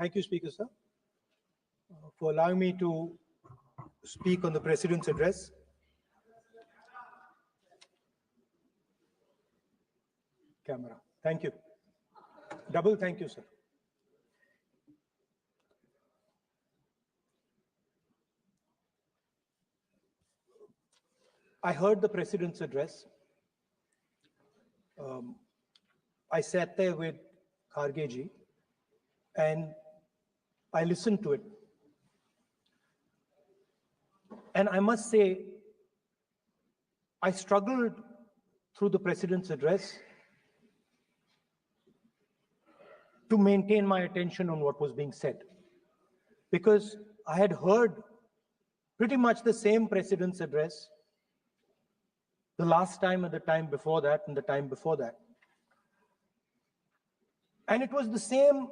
Thank you, Speaker, sir, for allowing me to speak on the President's address. Camera. Thank you. Double thank you, sir. I heard the President's address. I sat there with Kharge ji and I listened to it. And I must say, I struggled through the President's address to maintain my attention on what was being said, because I had heard pretty much the same President's address the last time and the time before that and the time before that. And it was the same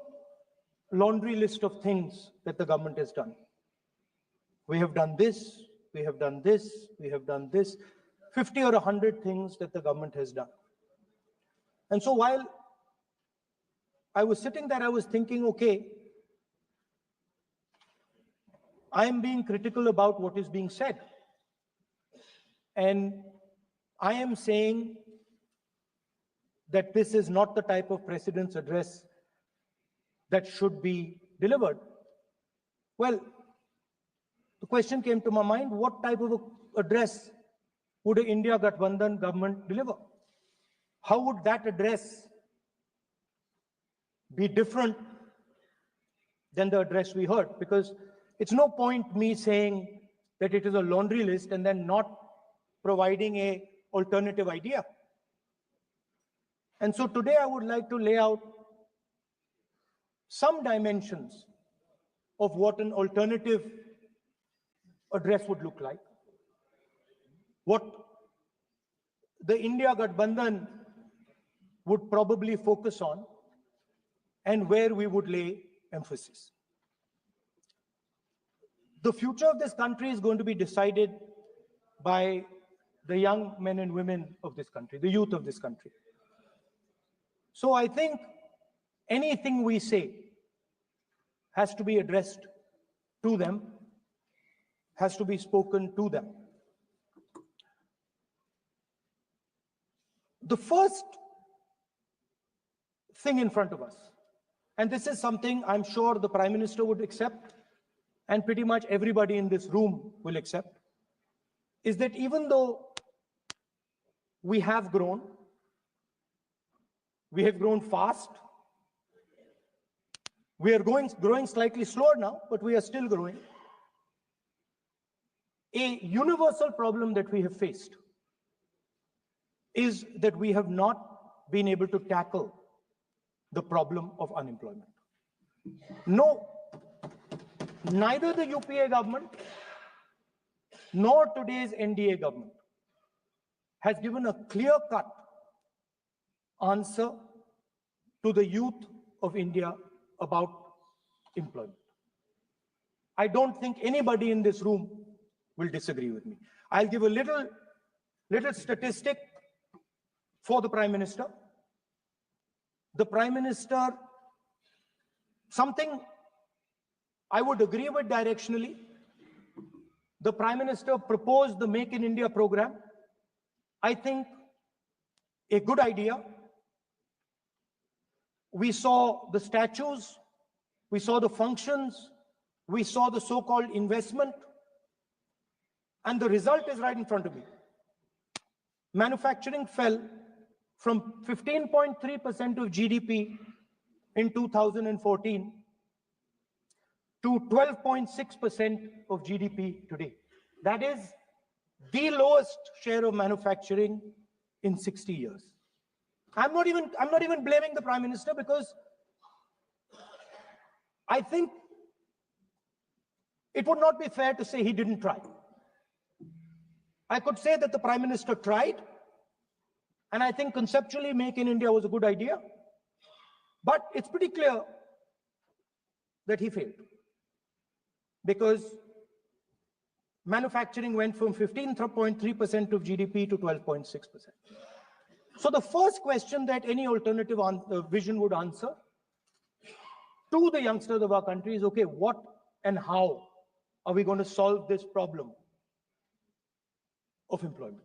laundry list of things that the government has done. We have done this, we have done this, we have done this, 50 or 100 things that the government has done. And so while I was sitting there, I was thinking, okay, I am being critical about what is being said. And I am saying that this is not the type of President's address that should be delivered. Well, the question came to my mind, what type of address would an India Gathbandhan government deliver? How would that address be different than the address we heard? Because it's no point me saying that it is a laundry list and then not providing an alternative idea. And so today I would like to lay out some dimensions of what an alternative address would look like, what the India Gathbandhan would probably focus on, and where we would lay emphasis. The future of this country is going to be decided by the young men and women of this country, the youth of this country. So I think anything we say has to be addressed to them, has to be spoken to them. The first thing in front of us, and this is something I'm sure the Prime Minister would accept, and pretty much everybody in this room will accept, is that even though we have grown fast, we are growing slightly slower now, but we are still growing. A universal problem that we have faced is that we have not been able to tackle the problem of unemployment. No, neither the UPA government nor today's NDA government has given a clear-cut answer to the youth of India about employment. I don't think anybody in this room will disagree with me. I'll give a little statistic for the Prime Minister. The Prime Minister, something I would agree with directionally. The Prime Minister proposed the Make in India program. I think a good idea. We saw the statues, we saw the functions, we saw the so-called investment, and the result is right in front of me. Manufacturing fell from 15.3% of GDP in 2014 to 12.6% of GDP today. That is the lowest share of manufacturing in 60 years. I'm not even blaming the Prime Minister, because I think it would not be fair to say he didn't try. I could say that the Prime Minister tried, and I think conceptually Make in India was a good idea, but it's pretty clear that he failed, because manufacturing went from 15.3% of GDP to 12.6%. So the first question that any alternative vision would answer to the youngsters of our country is, okay, what and how are we going to solve this problem of employment?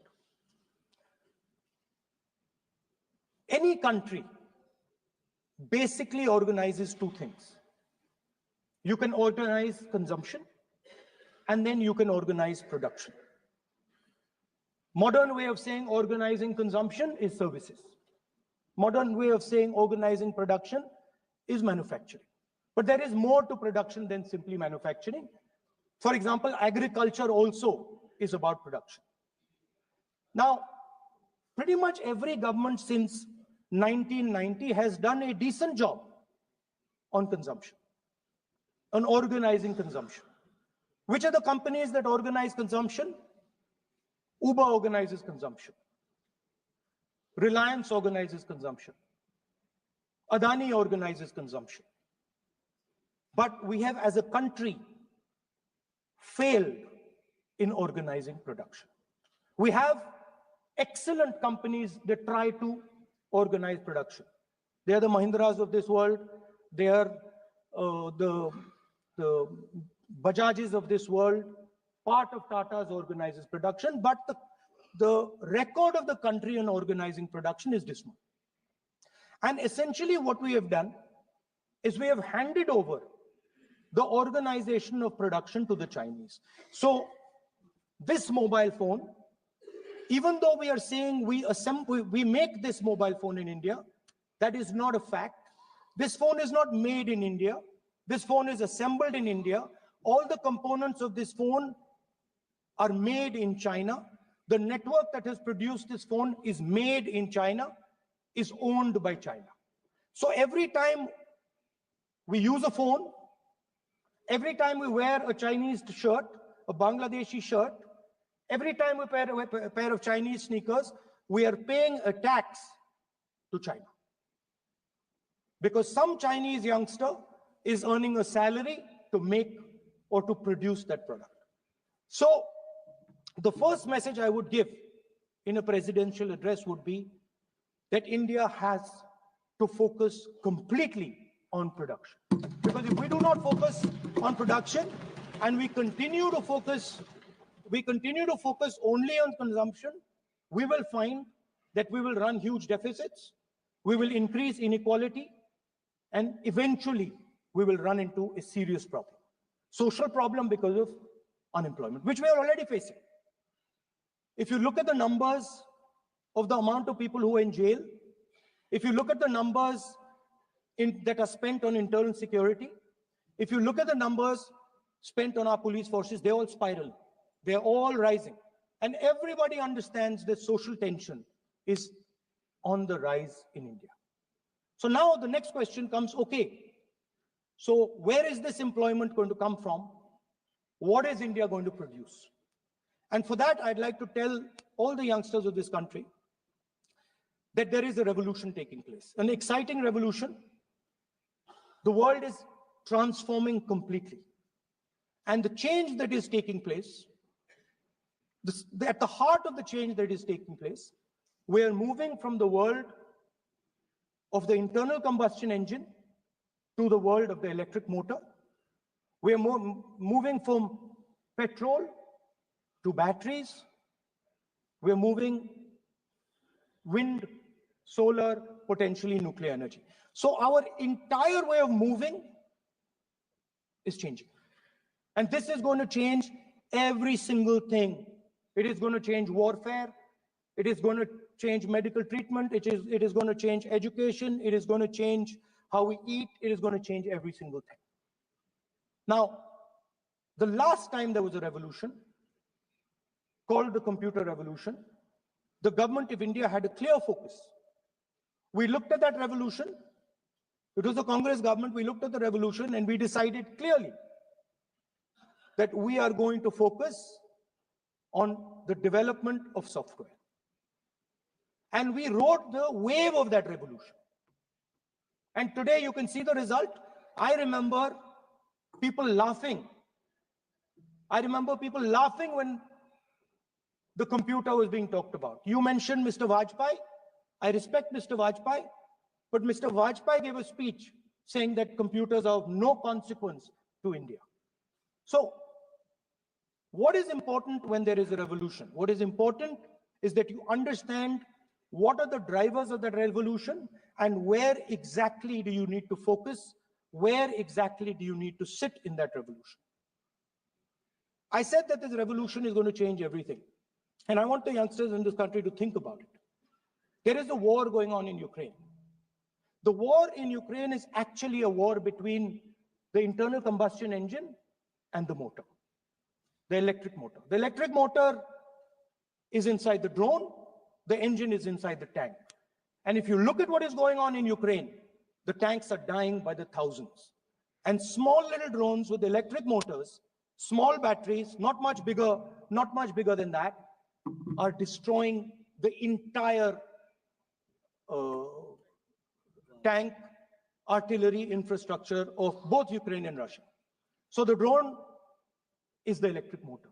Any country basically organizes two things. You can organize consumption, and then you can organize production. Modern way of saying organizing consumption is services. Modern way of saying organizing production is manufacturing. But there is more to production than simply manufacturing. For example, agriculture also is about production. Now, pretty much every government since 1990 has done a decent job on consumption, on organizing consumption. Which are the companies that organize consumption? Uber organizes consumption. Reliance organizes consumption. Adani organizes consumption. But we have, as a country, failed in organizing production. We have excellent companies that try to organize production. They are the Mahindras of this world. They are the Bajajs of this world. Part of Tata's organizes production, but the record of the country in organizing production is dismal. And essentially what we have done is we have handed over the organization of production to the Chinese. So this mobile phone, even though we are saying we make this mobile phone in India, that is not a fact. This phone is not made in India. This phone is assembled in India. All the components of this phone are made in China. The network that has produced this phone is made in China, is owned by China. So every time we use a phone, every time we wear a Chinese shirt, a Bangladeshi shirt, every time we wear a pair of Chinese sneakers, we are paying a tax to China. Because some Chinese youngster is earning a salary to make or to produce that product. So the first message I would give in a presidential address would be that India has to focus completely on production. Because if we do not focus on production and we continue to focus only on consumption, we will find that we will run huge deficits, we will increase inequality, and eventually we will run into a serious problem. Social problem because of unemployment, which we are already facing. If you look at the numbers of the amount of people who are in jail, if you look at the numbers that are spent on internal security, if you look at the numbers spent on our police forces, they all spiral. They're all rising. And everybody understands that social tension is on the rise in India. So now the next question comes, okay, so where is this employment going to come from? What is India going to produce? And for that, I'd like to tell all the youngsters of this country that there is a revolution taking place, an exciting revolution. The world is transforming completely. And the change that is taking place, at the heart of the change that is taking place, we are moving from the world of the internal combustion engine to the world of the electric motor. We are moving from petrol to batteries. We are moving wind, solar, potentially nuclear energy. So our entire way of moving is changing. And this is going to change every single thing. It is going to change warfare. It is going to change medical treatment. It is going to change education. It is going to change how we eat. It is going to change every single thing. Now, the last time there was a revolution called the computer revolution, the government of India had a clear focus. We looked at that revolution. It was the Congress government. We looked at the revolution and we decided clearly that we are going to focus on the development of software. And we rode the wave of that revolution. And today you can see the result. I remember people laughing. I remember people laughing when the computer was being talked about. You mentioned Mr. Vajpayee. I respect Mr. Vajpayee, but Mr. Vajpayee gave a speech saying that computers are of no consequence to India. So what is important when there is a revolution? What is important is that you understand what are the drivers of that revolution and where exactly do you need to focus, where exactly do you need to sit in that revolution. I said that this revolution is going to change everything. And I want the youngsters in this country to think about it. There is a war going on in Ukraine. The war in Ukraine is actually a war between the internal combustion engine and the motor, the electric motor. The electric motor is inside the drone, the engine is inside the tank. And if you look at what is going on in Ukraine, the tanks are dying by the thousands. And small little drones with electric motors, small batteries, not much bigger than that, are destroying the entire tank artillery infrastructure of both Ukraine and Russia. So the drone is the electric motor.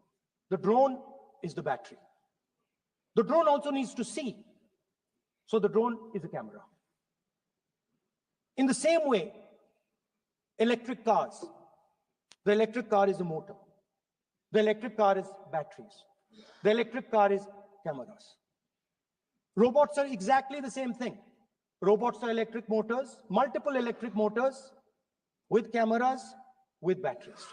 The drone is the battery. The drone also needs to see. So the drone is a camera. In the same way, electric cars, the electric car is a motor. The electric car is batteries. The electric car is cameras. Robots are exactly the same thing. Robots are electric motors, multiple electric motors with cameras, with batteries.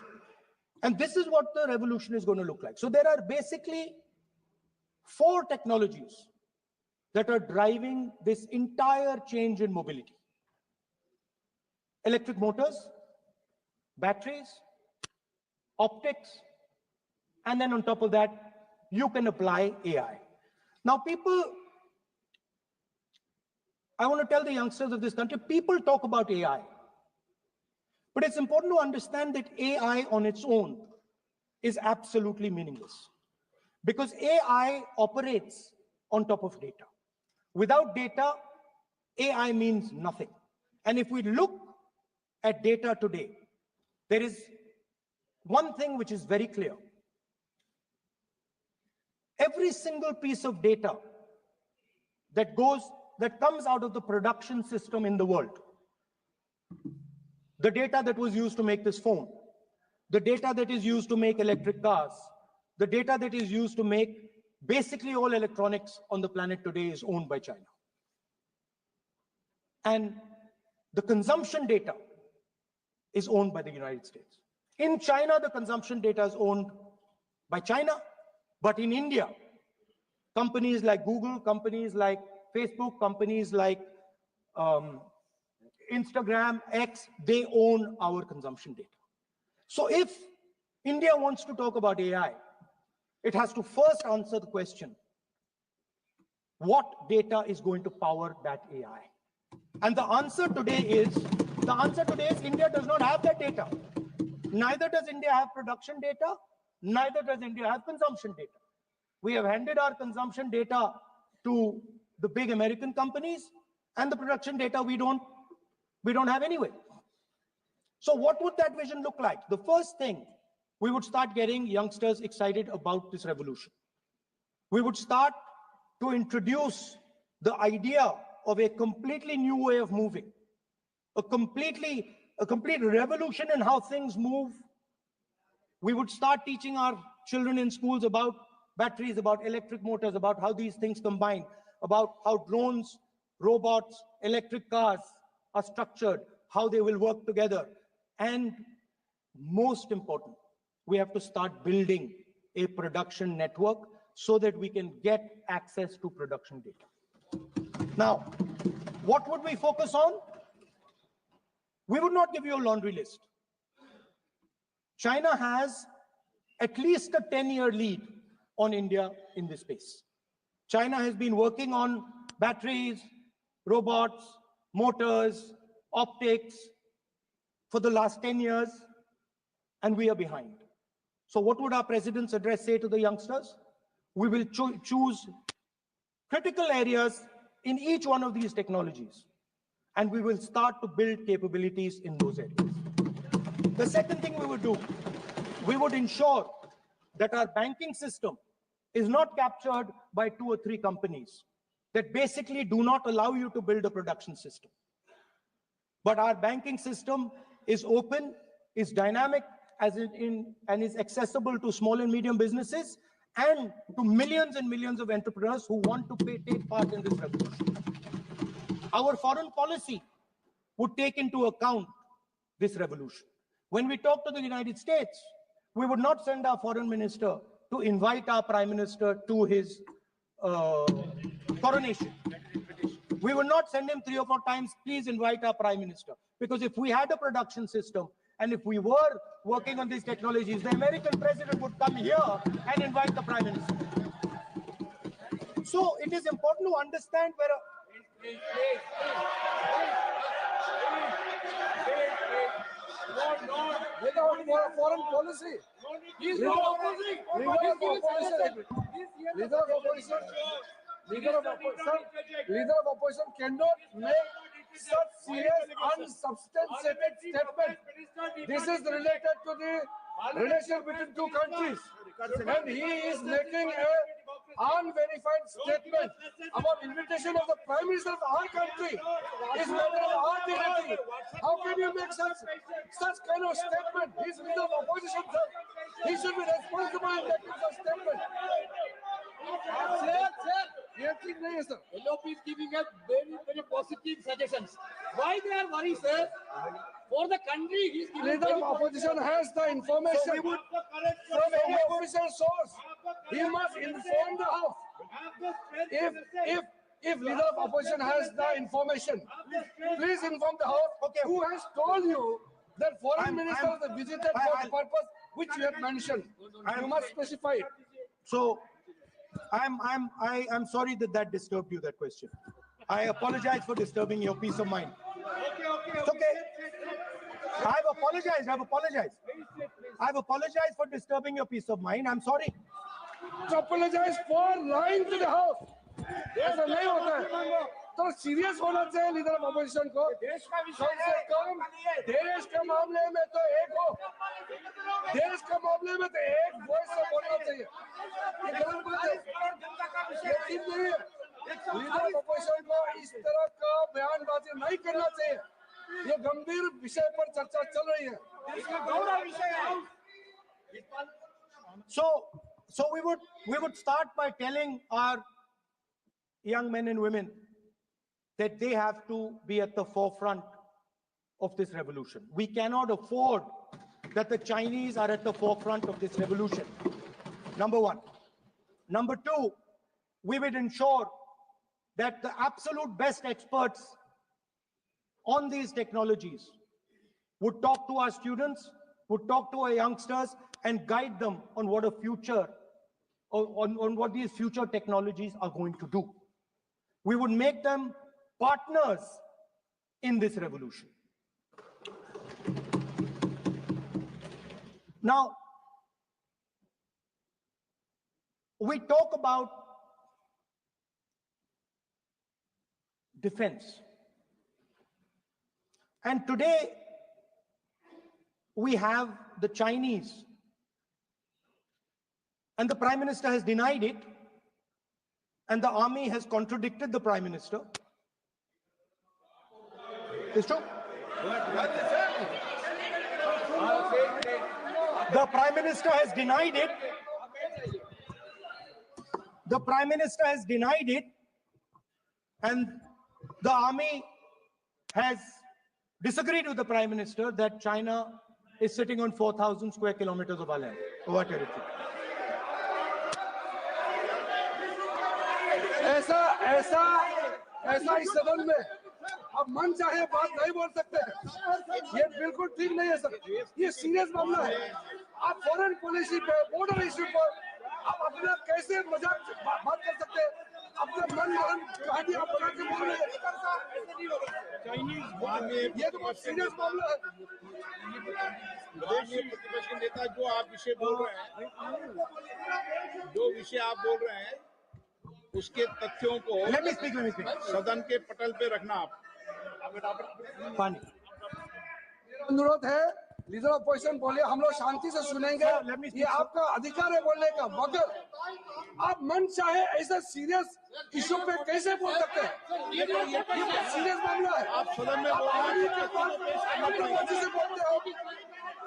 And this is what the revolution is going to look like. So there are basically 4 technologies that are driving this entire change in mobility. Electric motors, batteries, optics, and then on top of that, you can apply AI. Now I want to tell the youngsters of this country, people talk about AI. But it's important to understand that AI on its own is absolutely meaningless. Because AI operates on top of data. Without data, AI means nothing. And if we look at data today, there is one thing which is very clear. Every single piece of data that comes out of the production system in the world, the data that was used to make this phone, the data that is used to make electric cars, the data that is used to make basically all electronics on the planet today is owned by China. And the consumption data is owned by the United States. In China, the consumption data is owned by China, but in India, companies like Google, companies like Facebook, companies like Instagram, X, they own our consumption data. So if India wants to talk about AI, it has to first answer the question, what data is going to power that AI? And the answer today is India does not have that data. Neither does India have production data, neither does India have consumption data. We have handed our consumption data to the big American companies, and the production data we don't have anyway. So what would that vision look like? The first thing, we would start getting youngsters excited about this revolution. We would start to introduce the idea of a completely new way of moving, a complete revolution in how things move. We would start teaching our children in schools about batteries, about electric motors, about how these things combine, about how drones, robots, electric cars are structured, how they will work together. And most important, we have to start building a production network so that we can get access to production data. Now, what would we focus on? We would not give you a laundry list. China has at least a 10-year lead on India in this space. China has been working on batteries, robots, motors, optics for the last 10 years, and we are behind. So what would our president's address say to the youngsters? We will choose critical areas in each one of these technologies, and we will start to build capabilities in those areas. The second thing we would do, we would ensure that our banking system is not captured by 2 or 3 companies that basically do not allow you to build a production system. But our banking system is open, is dynamic, and is accessible to small and medium businesses and to millions and millions of entrepreneurs who want to take part in this revolution. Our foreign policy would take into account this revolution. When we talk to the United States, we would not send our foreign minister to invite our prime minister to his coronation. We would not send him 3 or 4 times, please invite our prime minister. Because if we had a production system and if we were working on these technologies, the American president would come here and invite the prime minister. So it is important to understand where without foreign policy. Leader of opposition cannot make such serious unsubstantiated statement. This is related to the relation between two countries, and he is making a unverified statement about invitation of the Prime Minister of our country. Is matter of our dignity. How can you make such kind of statement? He is leader of opposition, sir. He should be responsible in making such statement. Sir, LOP is giving us very positive suggestions. Why they are worried, sir? For the country, he is giving. Leader of opposition has the information from any official source. He must inform the House. If leader of opposition has the information, please inform the House. Okay. Who has told you that foreign ministers are visited for the purpose which you have mentioned? You must specify it. So I'm sorry that disturbed you, that question. I apologize for disturbing your peace of mind. It's okay. I've apologized for disturbing your peace of mind. I'm sorry. To apologize for lying to the House. ऐसा नहीं होता है. तो serious होना चाहिए leader of opposition को. कम से कम देश के मामले में तो एक हो. देश के मामले में तो एक वॉइस से बोलना चाहिए. ये गलत बात है. ये ठीक नहीं है. लीडर ऑफ अपोजिशन को इस तरह का बयानबाजी नहीं करना चाहिए. ये गंभीर विषय पर चर्चा चल रही है. इसका गौरव विषय है. So we would start by telling our young men and women that they have to be at the forefront of this revolution. We cannot afford that the Chinese are at the forefront of this revolution. Number one. Number two, we would ensure that the absolute best experts on these technologies would talk to our students, would talk to our youngsters, and guide them on what a future, on what these future technologies are going to do. We would make them partners in this revolution. Now, we talk about defense. And today, we have the Chinese. And the Prime Minister has denied it. And the army has contradicted the Prime Minister. It's true. The Prime Minister has denied it. The Prime Minister has denied it. And the army has disagreed with the Prime Minister that China is sitting on 4,000 square kilometers of our land, of our territory. ऐसा इस सदन में अब मन चाहे बात नहीं बोल सकते. ये बिल्कुल ठीक नहीं है सर. ये सीरियस मामला है. आप फॉरेन पॉलिसी पे, बॉर्डर इश्यू पर आप अपना कैसे मजाक बात कर सकते हैं? अपना मन मारन कहानी आप बना के बोल रहे हैं. ये तो बहुत सीरियस मामला है. प्रतिपक्ष के नेता जो आप विषय बोल रहे हैं, उसके तथ्यों को सदन के पटल पे रखना. आप अनुरोध है लीडर ऑफ अपोजिशन बोलिए, हम लोग शांति से सुनेंगे. ये आपका अधिकार है बोलने का, मगर आप मन चाहे ऐसा सीरियस इशू पे कैसे बोल सकते हैं? ये सीरियस मामला है। आप सदन में बोल रहे हैं, कंट्रोवर्सी से बोलते हो,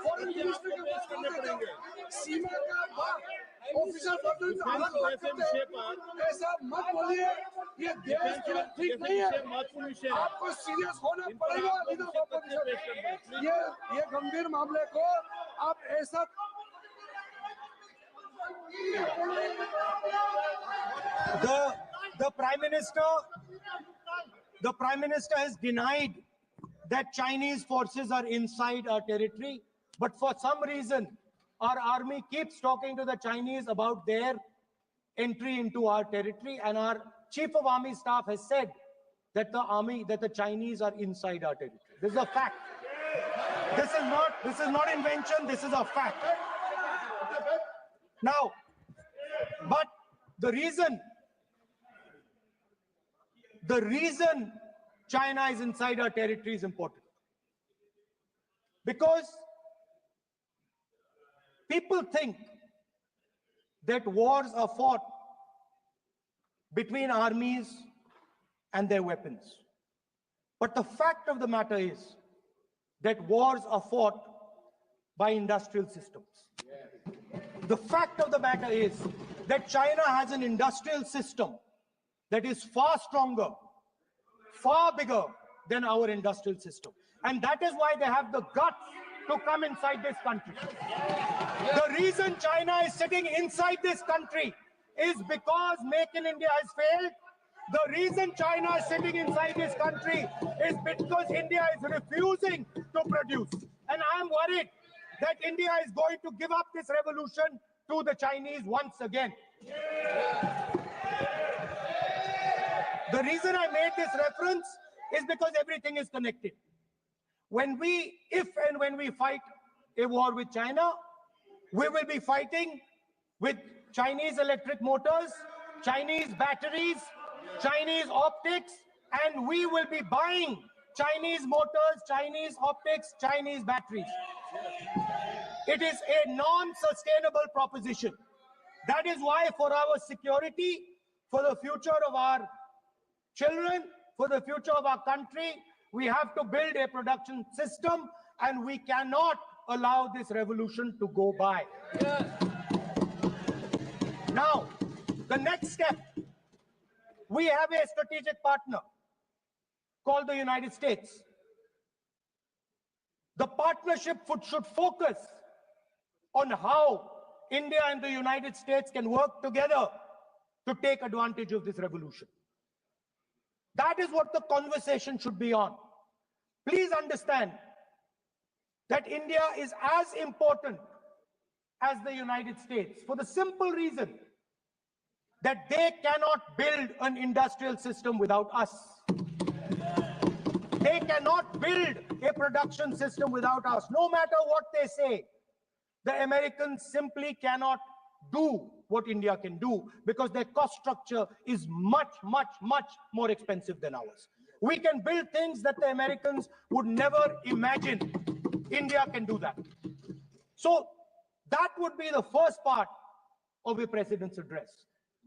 फॉरेन मिनिस्टर के पेश करने पड़ेंगे। सीमा का ऑफिसर बदल से अलग बात जैसे करते विषय हैं। पर ऐसा मत बोलिए, ये देश के लिए ठीक नहीं है। महत्वपूर्ण विषय है। आपको सीरियस होना पड़ेगा लीडर ऑफ ऑपोजिशन। ये गंभीर मामले को आप ऐसा The Prime Minister has denied that Chinese forces are inside our territory, but for some reason, our army keeps talking to the Chinese about their entry into our territory, and our Chief of Army Staff has said that the Chinese are inside our territory. This is a fact. This is not invention, this is a fact. Now, but the reason China is inside our territory is important. Because people think that wars are fought between armies and their weapons. But the fact of the matter is that wars are fought by industrial systems. The fact of the matter is that China has an industrial system that is far stronger, far bigger than our industrial system. And that is why they have the guts to come inside this country. The reason China is sitting inside this country is because Make in India has failed. The reason China is sitting inside this country is because India is refusing to produce. And I'm worried that India is going to give up this revolution to the Chinese once again. The reason I made this reference is because everything is connected. If and when we fight a war with China, we will be fighting with Chinese electric motors, Chinese batteries, Chinese optics, and we will be buying Chinese motors, Chinese optics, Chinese batteries. It is a non-sustainable proposition. That is why for our security, for the future of our children, for the future of our country, we have to build a production system, and we cannot allow this revolution to go by. Now, the next step, we have a strategic partner called the United States. The partnership should focus on how India and the United States can work together to take advantage of this revolution. That is what the conversation should be on. Please understand that India is as important as the United States for the simple reason that they cannot build an industrial system without us. They cannot build a production system without us. No matter what they say, the Americans simply cannot do what India can do because their cost structure is much, much, much more expensive than ours. We can build things that the Americans would never imagine. India can do that. So that would be the first part of the president's address.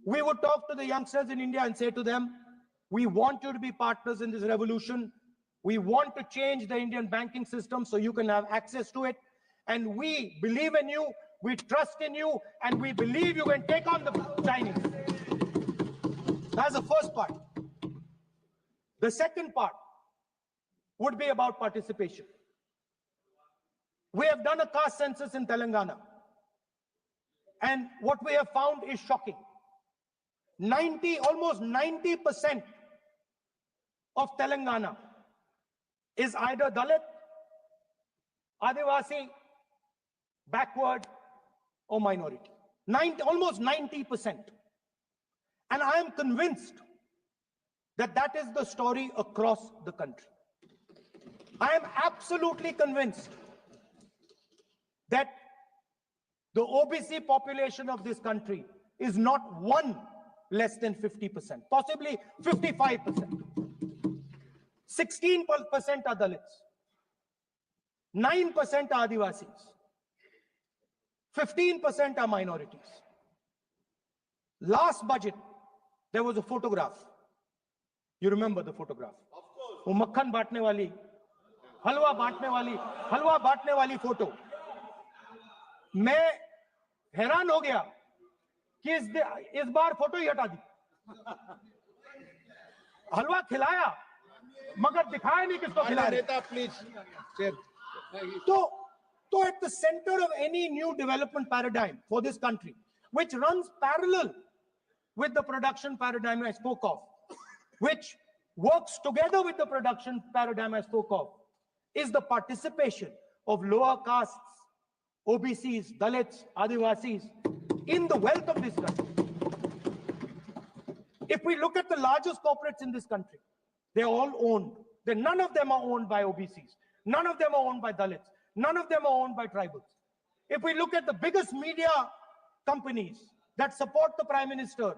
We would talk to the youngsters in India and say to them, we want you to be partners in this revolution. We want to change the Indian banking system so you can have access to it. And we believe in you, we trust in you, and we believe you can take on the Chinese. That's the first part. The second part would be about participation. We have done a caste census in Telangana. And what we have found is shocking. Almost 90% of Telangana is either Dalit, Adivasi, backward, or minority. Almost 90%. And I am convinced that that is the story across the country. I am absolutely convinced that the OBC population of this country is not one less than 50%, possibly 55%. 16% are Dalits, 9% are Adivasis, 15% are minorities. Last budget, there was a photograph. You remember the photograph? Of course. वो मक्खन बांटने वाली, हलवा बांटने वाली photo. मैं हैरान हो गया कि इस बार फोटो ही हटा दी. हलवा खिलाया मगर दिखाया नहीं किसको खिला रहे. नेता प्लीज. तो at the center of any new development paradigm for this country, which runs parallel with the production paradigm I spoke of, which works together with the production paradigm I spoke of, is the participation of lower castes, OBCs, Dalits, Adivasis in the wealth of this country. If we look at the largest corporates in this country, they're all owned. None of them are owned by OBCs. None of them are owned by Dalits. None of them are owned by tribals. If we look at the biggest media companies that support the Prime Minister,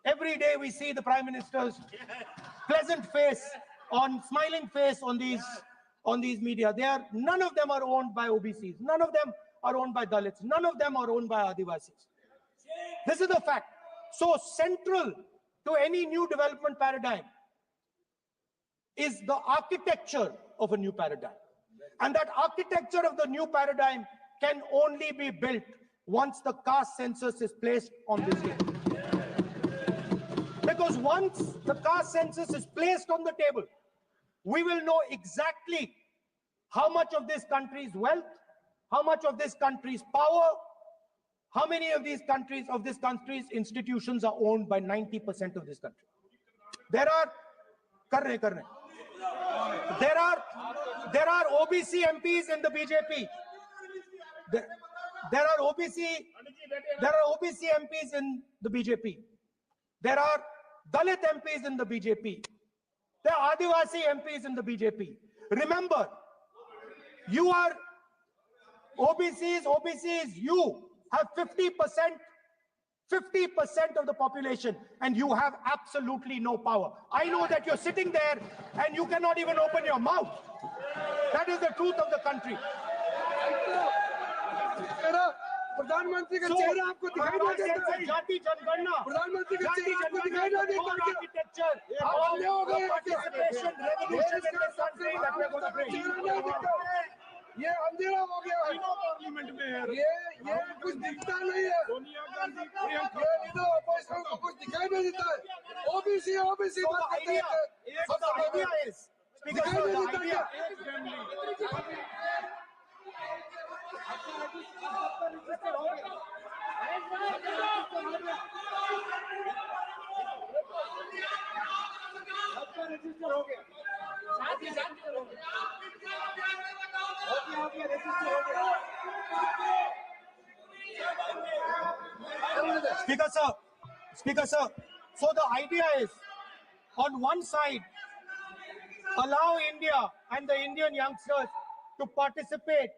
every day we see the Prime Minister's pleasant face, smiling face on these media. None of them are owned by OBCs. None of them are owned by Dalits. None of them are owned by Adivasis. This is the fact. So central to any new development paradigm is the architecture of a new paradigm. And that architecture of the new paradigm can only be built once the caste census is placed on this table. Because once the caste census is placed on the table, we will know exactly how much of this country's wealth, how much of this country's power, how many of this country's institutions are owned by 90% of this country. There are OBC MPs in the BJP. There are OBC MPs in the BJP. There are Dalit MPs in the BJP. There are Adivasi MPs in the BJP. Remember, you are OBCs, you have 50% of the population, and you have absolutely no power. I know that you're sitting there and you cannot even open your mouth. That is the truth of the country. प्रधानमंत्री का चेहरा आपको दिखाई नहीं देता है. जाति जनगणना, प्रधानमंत्री का चेहरा आपको दिखाई नहीं देता है. Architecture, participation, revolution in this country that we are going to bring. ये अंधेरा हो गया है. पार्लियामेंट में है. ये कुछ दिखता नहीं है. सोनिया गांधी, प्रियंका. ये लीडर ऑपोजिशन को कुछ दिखाई नहीं देता है. ओबीसी बात करते हैं. The idea is, दिखाई नहीं देता क्या? Speaker sir, so the idea is, on one side, allow India and the Indian youngsters to participate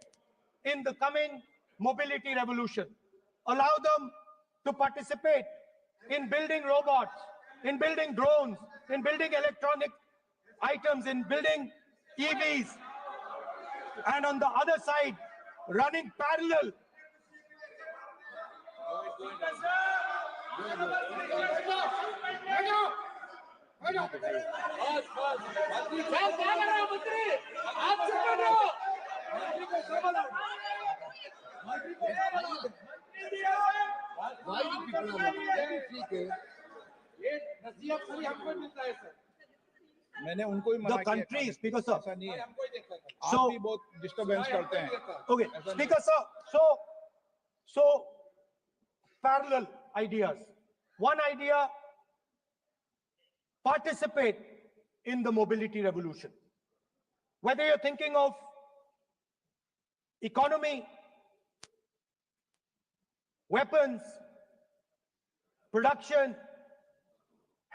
in the coming mobility revolution. Allow them to participate in building robots, in building drones, in building electronic items, in building EVs. And on the other side, running parallel. मैंने उनको ही मना The countries, Speaker sir. ऐसा नहीं है. So- आप भी बहुत disturbance करते हैं. Okay, Speaker sir, so parallel ideas. One idea, participate in the mobility revolution. Whether you're thinking of economy, weapons, production,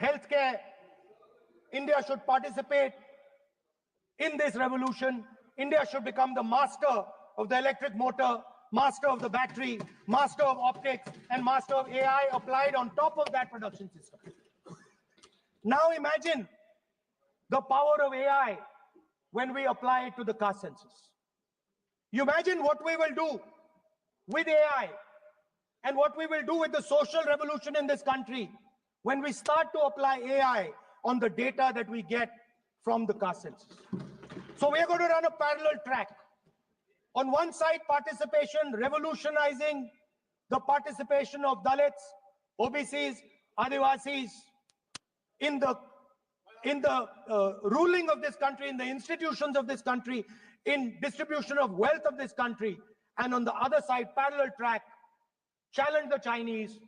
healthcare, India should participate in this revolution. India should become the master of the electric motor, master of the battery, master of optics, and master of AI applied on top of that production system. Now imagine the power of AI when we apply it to the caste census. You imagine what we will do with AI and what we will do with the social revolution in this country when we start to apply AI on the data that we get from the caste census. So we are going to run a parallel track. On one side, participation, revolutionizing the participation of Dalits, OBCs, Adivasis in the ruling of this country, in the institutions of this country, in distribution of wealth of this country. And on the other side, parallel track, challenge the Chinese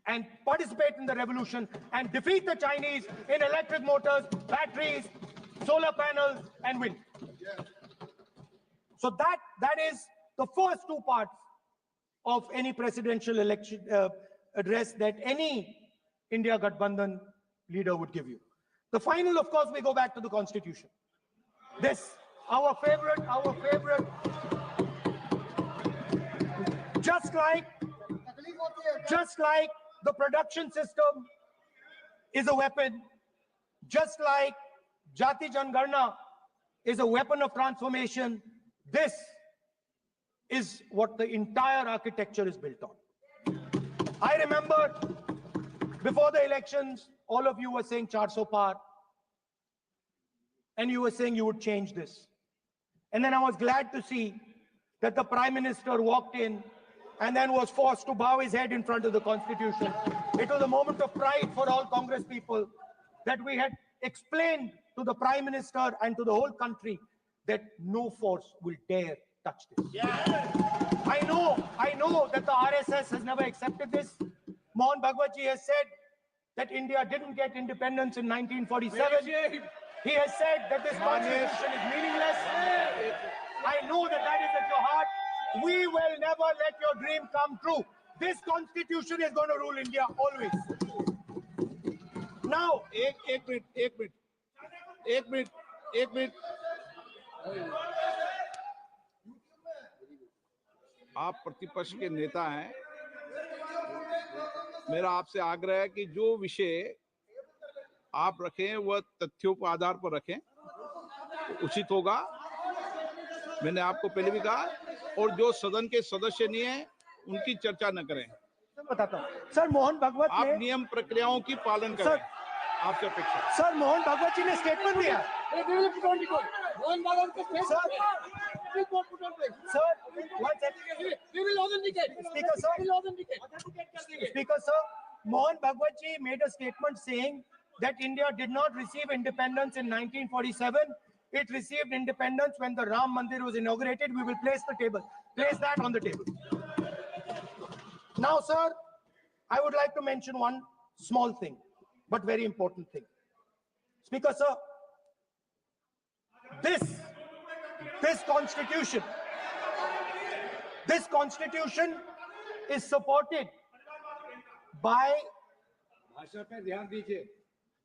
and participate in the revolution and defeat the Chinese in electric motors, batteries, solar panels, and wind. So that is the first two parts of any presidential election address that any India Gathbandhan leader would give you. The final, of course, we go back to the Constitution. This, our favorite, just like the production system is a weapon, just like Jati Jangarna is a weapon of transformation, this is what the entire architecture is built on. I remember before the elections, all of you were saying 400 par, and you were saying you would change this. And then I was glad to see that the Prime Minister walked in and then was forced to bow his head in front of the Constitution. It was a moment of pride for all Congress people that we had explained to the Prime Minister and to the whole country that no force will dare touch this. I know that the RSS has never accepted this. Mohan Bhagwatji has said that India didn't get independence in 1947. He has said that this constitution is meaningless. I know that that is at your heart. We will never let your dream come true. This constitution is going to rule India always. Now, एक minute आप प्रतिपक्ष के नेता हैं, मेरा आपसे आग्रह है कि जो विषय आप रखें वह तथ्यों के आधार पर रखें, उचित होगा। मैंने आपको पहले भी कहा, और जो सदन के सदस्य नहीं है उनकी चर्चा न करें। बताता हूं सर, मोहन भागवत आप ने नियम प्रक्रियाओं की पालन करें, आपसे अपेक्षा। सर, मोहन भागवत जी ने स्टेटमेंट दिया। मोहन भागवत का sir, Speaker sir, Mohan Bhagwat ji made a statement saying that India did not receive independence in 1947. It received independence when the Ram Mandir was inaugurated. We will place that on the table. Now, sir, I would like to mention one small thing, but very important thing. Speaker sir, this constitution is supported by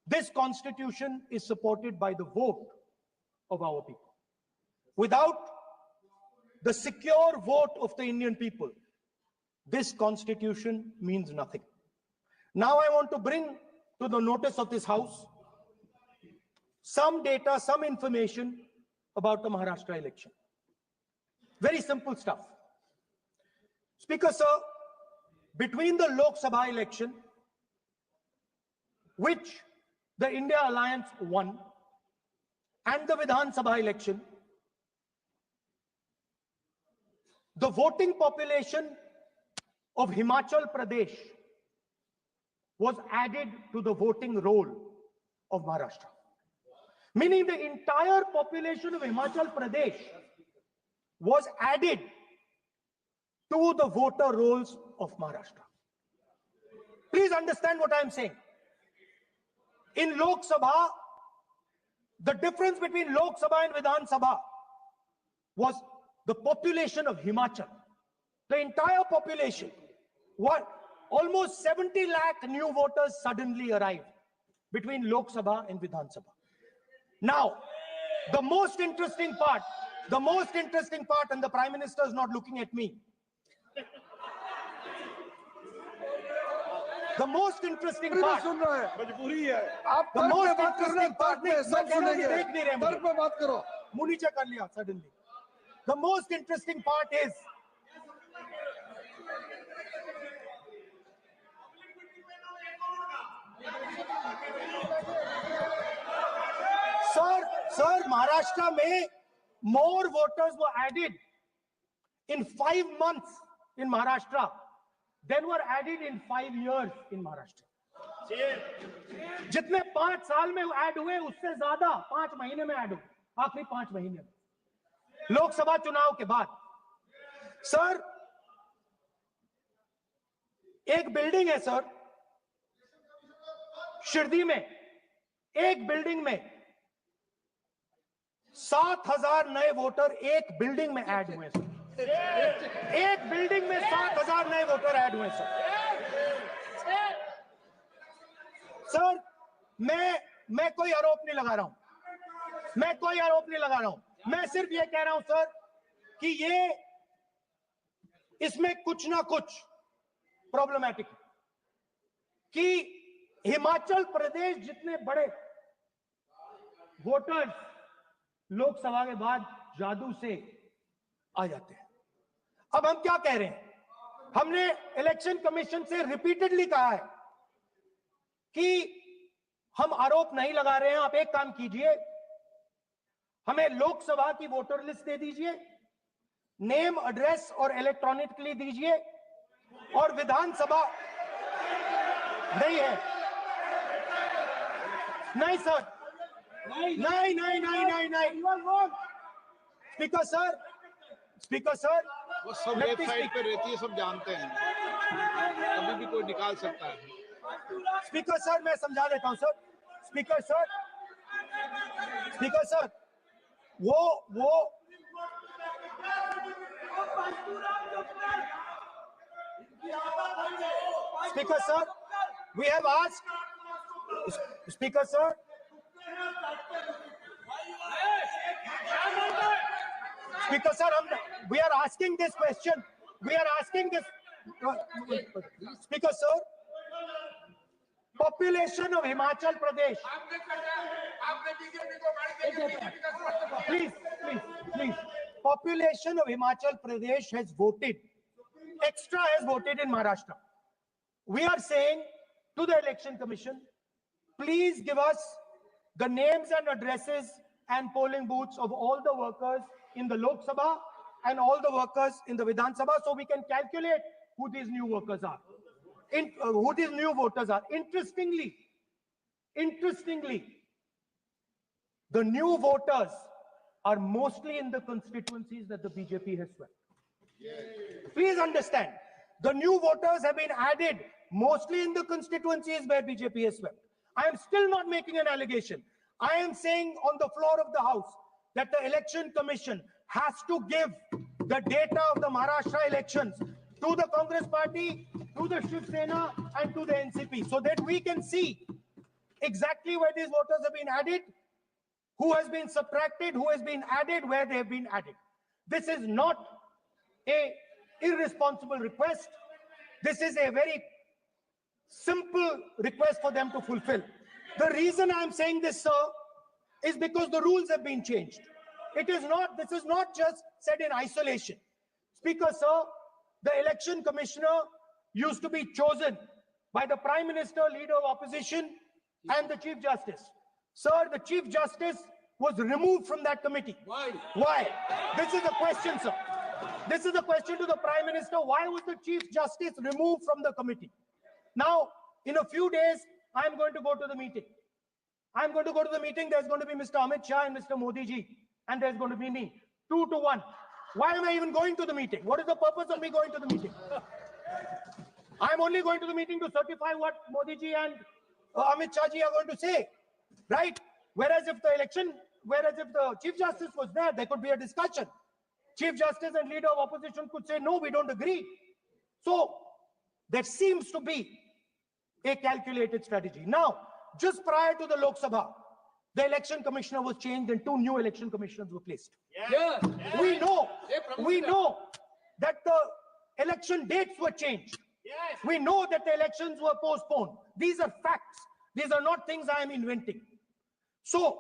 this constitution is supported by the vote of our people. Without the secure vote of the Indian people, this constitution means nothing. Now I want to bring to the notice of this house some data, some information about the Maharashtra election. Very simple stuff. Speaker sir, between the Lok Sabha election, which the India Alliance won, and the Vidhan Sabha election, the voting population of Himachal Pradesh was added to the voting roll of Maharashtra. Meaning the entire population of Himachal Pradesh was added to the voter rolls of Maharashtra. Please understand what I am saying. In Lok Sabha, the difference between Lok Sabha and Vidhan Sabha was the population of Himachal. The entire population, what almost 70 lakh new voters suddenly arrived between Lok Sabha and Vidhan Sabha. Now, the most interesting part, and the Prime Minister is not looking at me. The most interesting part, सुन रहा है, मजबूरी है। आप the तर्क most पे बात कर रहे हैं, interesting part, तर्क पे सब सुनेंगे, देख नहीं रहे तर्क पे बात करो। मुंह नीचे कर लिया suddenly. The most interesting part is Maharashtra में more voters were added in 5 months in Maharashtra than were added in 5 years in Maharashtra. जितने 5 साल में ऐड हुए उससे ज्यादा 5 महीने में ऐड हुए, आखिरी 5 महीने में लोकसभा चुनाव के बाद। सर, एक बिल्डिंग है सर शिरडी में, एक बिल्डिंग में 7,000 नए वोटर एक बिल्डिंग में ऐड हुए सर। एक बिल्डिंग में 7,000 नए वोटर ऐड हुए सर। सर, मैं कोई आरोप नहीं लगा रहा हूं, मैं कोई आरोप नहीं लगा रहा हूं, मैं सिर्फ ये कह रहा हूं सर कि ये इसमें कुछ ना कुछ प्रॉब्लमैटिक है कि हिमाचल प्रदेश जितने बड़े वोटर्स लोकसभा के बाद जादू से आ जाते हैं। अब हम क्या कह रहे हैं, हमने इलेक्शन कमीशन से रिपीटेडली कहा है कि हम आरोप नहीं लगा रहे हैं, आप एक काम कीजिए, हमें लोकसभा की वोटर लिस्ट दे दीजिए, नेम, एड्रेस और इलेक्ट्रॉनिकली दीजिए, और विधानसभा नहीं है। नहीं सर, नहीं नहीं नहीं नहीं नहीं नहीं स्पीकर सर वो सब वेबसाइट पे रहती है, सब जानते हैं, कभी भी कोई निकाल सकता है। स्पीकर सर, मैं समझा देता हूं सर। स्पीकर सर, वो Speaker sir, we have asked. Speaker sir. Speaker sir, we are asking this question. We are asking this. Speaker sir, population of Himachal Pradesh. Please. Population of Himachal Pradesh has voted. Extra has voted in Maharashtra. We are saying to the Election Commission, please give us the names and addresses and polling booths of all the workers in the Lok Sabha and all the workers in the Vidhan Sabha, so we can calculate who these new workers are, who these new voters are. Interestingly, the new voters are mostly in the constituencies that the BJP has swept. Please understand, the new voters have been added mostly in the constituencies where BJP has swept. I am still not making an allegation. I am saying on the floor of the House that the Election Commission has to give the data of the Maharashtra elections to the Congress Party, to the Shiv Sena, and to the NCP, so that we can see exactly where these voters have been added, who has been subtracted, who has been added, where they have been added. This is not a irresponsible request. This is a very simple request for them to fulfill. The reason I am saying this, sir, is because the rules have been changed. This is not just said in isolation. Speaker, sir, the election commissioner used to be chosen by the Prime Minister, Leader of Opposition, and the Chief Justice. Sir, the Chief Justice was removed from that committee. Why? Why? This is the question, sir. This is the question to the Prime Minister. Why was the Chief Justice removed from the committee? Now, in a few days, I'm going to go to the meeting. I'm going to go to the meeting. There's going to be Mr. Amit Shah and Mr. Modi ji, and there's going to be me. 2 to 1. Why am I even going to the meeting? What is the purpose of me going to the meeting? I'm only going to the meeting to certify what Modi ji and Amit Shah ji are going to say, right? Whereas if the Chief Justice was there could be a discussion. Chief Justice and Leader of Opposition could say, no, we don't agree. So there seems to be a calculated strategy. Now, just prior to the Lok Sabha, the election commissioner was changed and 2 new election commissioners were placed. Yes. We know that the election dates were changed. Yes. We know that the elections were postponed. These are facts. These are not things I am inventing. So,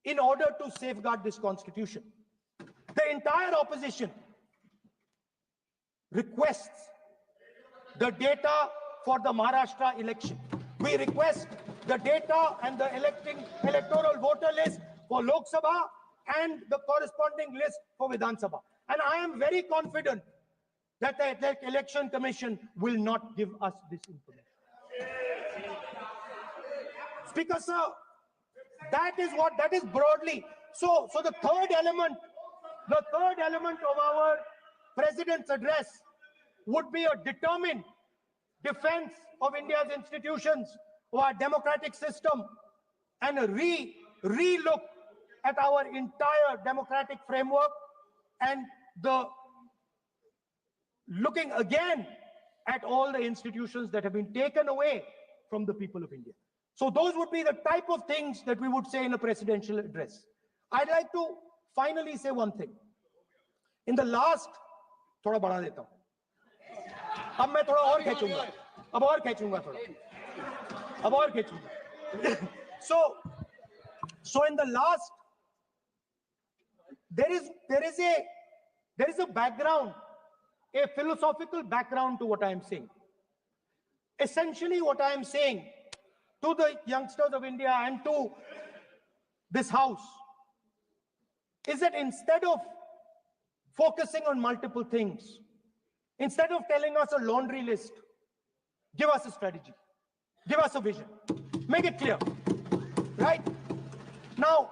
in order to safeguard this constitution, the entire opposition requests the data for the Maharashtra election. We request the data and the electoral voter list for for Lok Sabha and the corresponding list for Vidhan Sabha. And I am very confident that the Election Commission will not give us this information. Speaker sir, that is broadly. So the third element of our President's address would be a determined defense of India's institutions, of our democratic system, and a re-look at our entire democratic framework, and the looking again at all the institutions that have been taken away from the people of India. So those would be the type of things that we would say in a presidential address. I'd like to finally say one thing. In the last, थोड़ा बढ़ा देता हूं, अब मैं थोड़ा और खींचूंगा, अब और खींचूंगा थोड़ा, अब और खींचूंगा. So in the last, there is a background, a philosophical background to what I am saying. Essentially, what I am saying to the youngsters of India and to this house is that instead of focusing on multiple things, instead of telling us a laundry list, give us a strategy, give us a vision, make it clear, right? Now,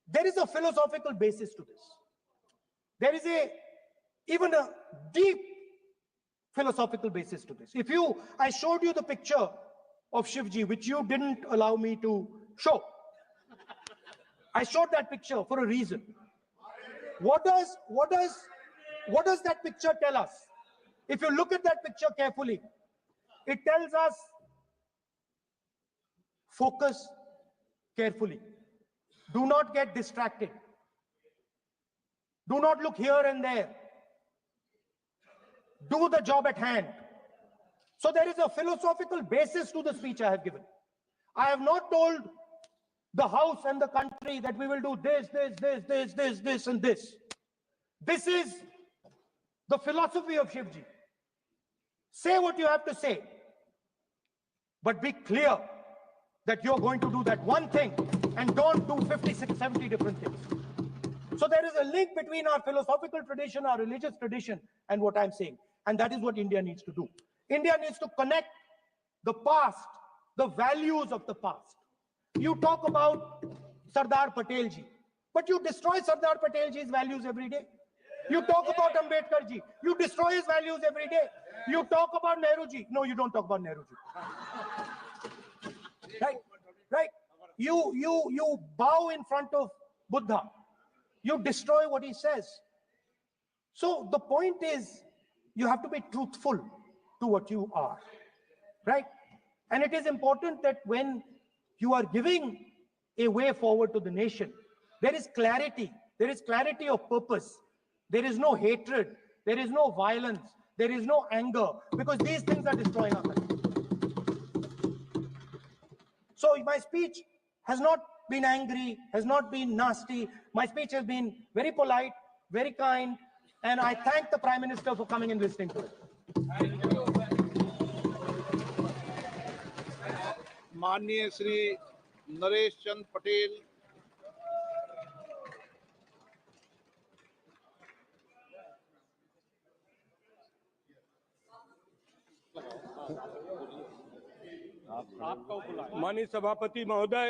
there is a philosophical basis to this. There is even a deep philosophical basis to this. I showed you the picture of Shivji, which you didn't allow me to show. I showed that picture for a reason. What does that picture tell us? If you look at that picture carefully, it tells us focus carefully. Do not get distracted. Do not look here and there. Do the job at hand. So there is a philosophical basis to the speech I have given. I have not told the House and the country that we will do this, and this. This is the philosophy of Shivji. Say what you have to say, but be clear that you're going to do that one thing and don't do 56, 70 different things. So there is a link between our philosophical tradition, our religious tradition, and what I'm saying. And that is what India needs to do. India needs to connect the past, the values of the past. You talk about Sardar Patel ji, but you destroy Sardar Patel ji's values every day. You talk about Ambedkar ji, you destroy his values every day. You talk about Nehru ji. No, you don't talk about Nehru ji. Right? You bow in front of Buddha. You destroy what he says. So the point is, you have to be truthful to what you are, right? And it is important that when you are giving a way forward to the nation, there is clarity of purpose. There is no hatred. There is no violence. There is no anger, because these things are destroying our country. So my speech has not been angry, has not been nasty. My speech has been very polite, very kind, and I thank the Prime Minister for coming and listening to it. माननीय श्री नरेश चंद पटेल, माननीय सभापति महोदय,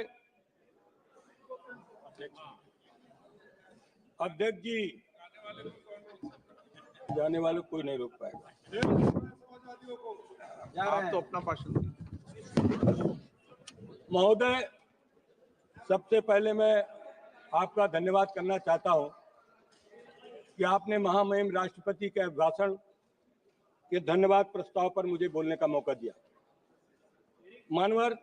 अध्यक्ष जी, जाने वालों कोई नहीं रोक पाएगा। आप तो अपना भाषण दीजिए। महोदय, सबसे पहले मैं आपका धन्यवाद करना चाहता हूं कि आपने महामहिम राष्ट्रपति के भाषण के धन्यवाद प्रस्ताव पर मुझे बोलने का मौका दिया। मानवर